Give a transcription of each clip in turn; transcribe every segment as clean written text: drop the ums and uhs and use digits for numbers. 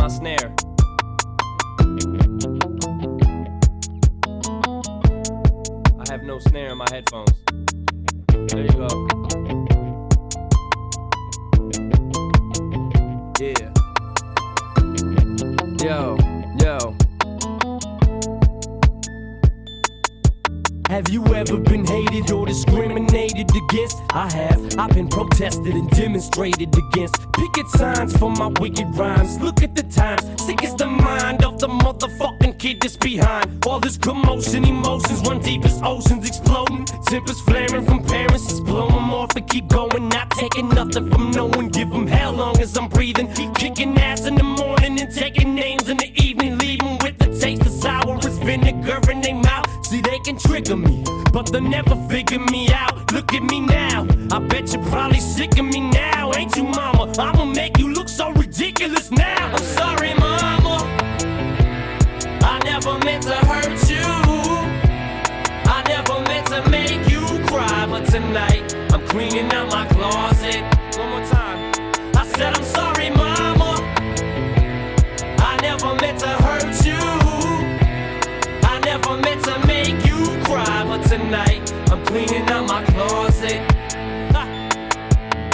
snare. I have no snare in my headphones. There you go. Yeah. Yo. Have you ever been hated or discriminated against? I have. I've been protested and demonstrated against. Picket signs for my wicked rhymes. Look at the times. Sick is the mind of the motherfucking kid that's behind. All this commotion, emotions run deep as oceans exploding. Tempers flaring from parents. Just blow them off and keep going. Not taking nothing from no one. Give them hell long as I'm breathing. Keep kicking ass in the morning and taking names in the evening. Leaving with the taste of sour as vinegar in their mouth. See, they can trigger me, but they'll never figure me out. Look at me now, I bet you're probably sick of me now. Ain't you, mama? I'ma make you look so ridiculous now. I'm sorry, mama, I never meant to hurt you. I never meant to make you cry, but tonight I'm cleaning out my closet. One more time, I said I'm sorry, mama, I never meant to hurt you. I never meant to make you cry, but tonight I'm cleaning out my closet.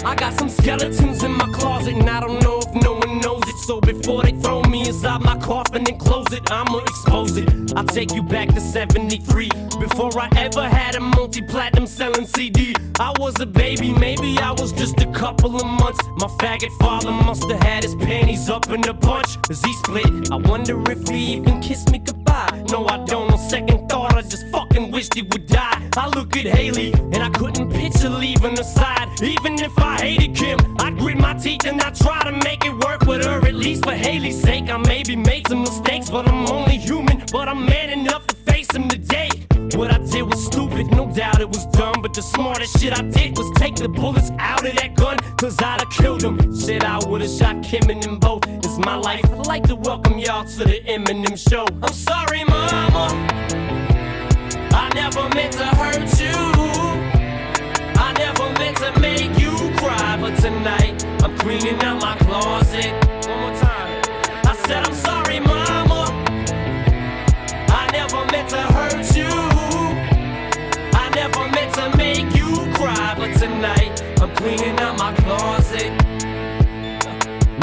I got some skeletons in my closet, and I don't know if no one knows it. So before they throw me inside my coffin and close it, I'ma expose it. I'll take you back to 73, before I ever had a multi-platinum selling CD. I was a baby, maybe I was just a couple of months. My faggot father must have had his panties up in a bunch. As he split, I wonder if he even kissed me goodbye. No, I don't. On second thought, I just fucking wished he would die. I look at Haley, and I couldn't picture leaving her side. Even if I hated Kim, I grit my teeth and I try to make it work with her. At least for Haley's sake, I maybe made some mistakes, but I'm only human. But I'm man enough to face them today. What I did was stupid, no doubt it was dumb, but the smartest shit I did was take the bullets out of that gun, cause I'd have killed them. Shit, I would've shot Kim and them both. It's my life. I'd like to welcome y'all to the Eminem show. I'm sorry, mama, I never meant to hurt you. I never meant to make you cry, but tonight I'm cleaning out my closet. One more time, I said I'm sorry, mama, I never meant to hurt you. I never meant to make you cry, but tonight I'm cleaning out my closet.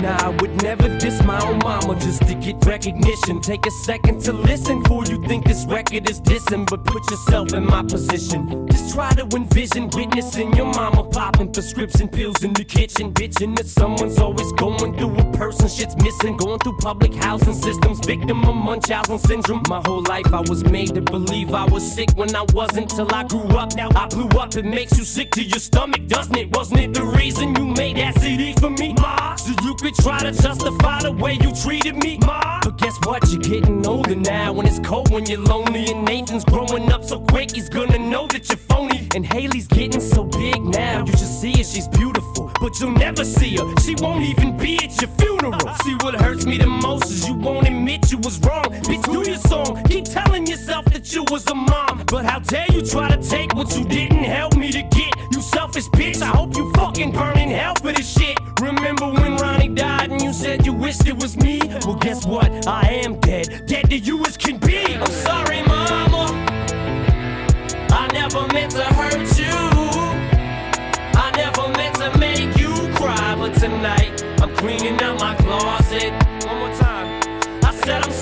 Nah, I would never diss my own mama just to get recognition. Take a second to listen before you think this record is dissing, but put yourself in my position. Just try to envision witnessing your mama popping prescription pills in the kitchen, bitching that someone's always going through a person shit's missing. Going through public housing systems, victim of Munchausen syndrome. My whole life I was made to believe I was sick when I wasn't, till I grew up. Now I blew up. It makes you sick to your stomach, doesn't it? Wasn't it the reason you made that CD for me, ma? So you could try to justify the way you treated me, ma. But guess what? You're getting older now, and it's cold when you're lonely. And Nathan's growing up so quick, he's gonna know that you're phony. And Haley's getting so big now, you just see her, she's beautiful, but you'll never see her. She won't even be at your funeral. See, what hurts me the most is you won't admit you was wrong. Bitch, do your song, keep telling yourself that you was a mom. But how dare you try to take what you didn't help me to get? You selfish bitch, I hope you fucking burn in hell for this shit. Remember when Ronnie died and you said you wished it was me? Well, guess what? I am dead, dead to you as can be. I'm sorry, mama, I never meant to hurt you. I never meant to make you cry, but tonight I'm cleaning out my closet. One more time, I said I'm sorry.